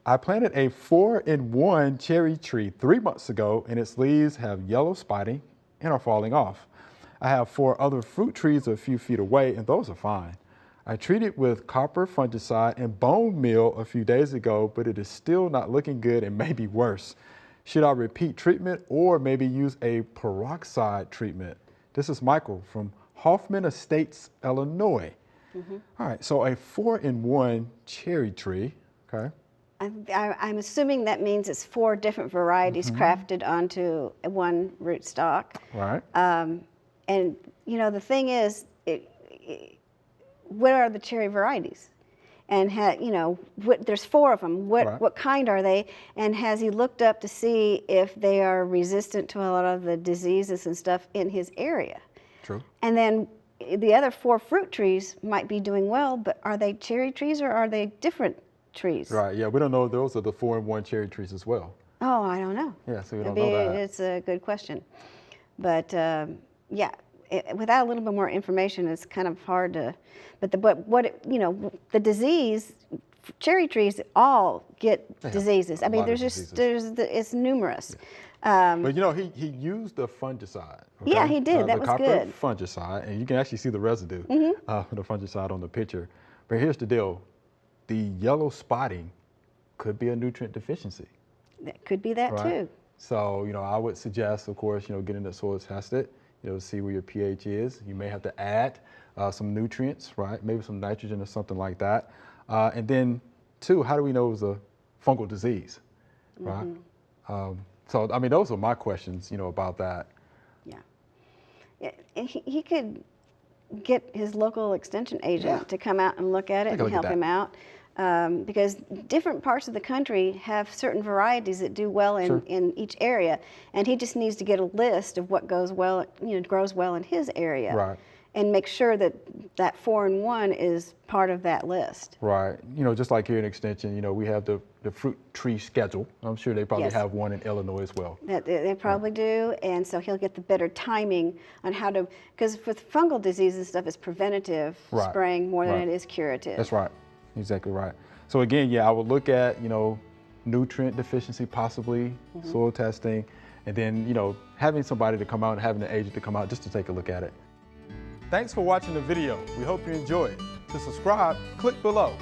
I planted a 4-in-1 cherry tree 3 months ago, and its leaves have yellow spotting and are falling off. I have 4 other fruit trees a few feet away, and those are fine. I treated with copper fungicide and bone meal a few days ago, but it is still not looking good and may be worse. Should I repeat treatment or maybe use a peroxide treatment? This is Michael from Hoffman Estates, Illinois. All right, so a 4-in-1 cherry tree, okay? I'm assuming that means it's 4 different varieties crafted onto one rootstock. Right. And you know, the thing is, what are the cherry varieties? And you know, there's 4 of them. What kind are they? And has he looked up to see if they are resistant to a lot of the diseases and stuff in his area? True. And then the other 4 fruit trees might be doing well, but are they cherry trees or are they different trees? Right, yeah, we don't know if those are the 4-in-1 cherry trees as well. Oh, I don't know. Yeah, so we don't know that. It's a good question. But yeah, without a little bit more information, it's kind of hard to, you know, the disease, cherry trees all get diseases. I mean, it's numerous. Yeah. But you know, he used the fungicide. Okay? Yeah, he did. That was good. The copper fungicide, and you can actually see the residue of the fungicide on the picture. But here's the deal: the yellow spotting could be a nutrient deficiency. That could be that too. So you know, I would suggest, of course, you know, getting the soil tested, you know, to see where your pH is. You may have to add some nutrients, right? Maybe some nitrogen or something like that. And then, 2, how do we know it was a fungal disease, right? So, I mean, those are my questions, you know, about that. Yeah. He could get his local extension agent to come out and look at it and help him out. Because different parts of the country have certain varieties that do well in each area. And he just needs to get a list of what goes well, you know, grows well in his area. Right. And make sure that that 4-in-1 is part of that list. Right. You know, just like here in Extension, you know, we have the fruit tree schedule. I'm sure they probably have one in Illinois as well. They probably do, and so he'll get the better timing on how to, because with fungal disease and stuff, it's preventative spraying more than it is curative. That's right. Exactly right. So again, yeah, I would look at, you know, nutrient deficiency possibly, soil testing, and then, you know, having somebody to come out and having an agent to come out just to take a look at it. Thanks for watching the video. We hope you enjoyed. To subscribe, click below.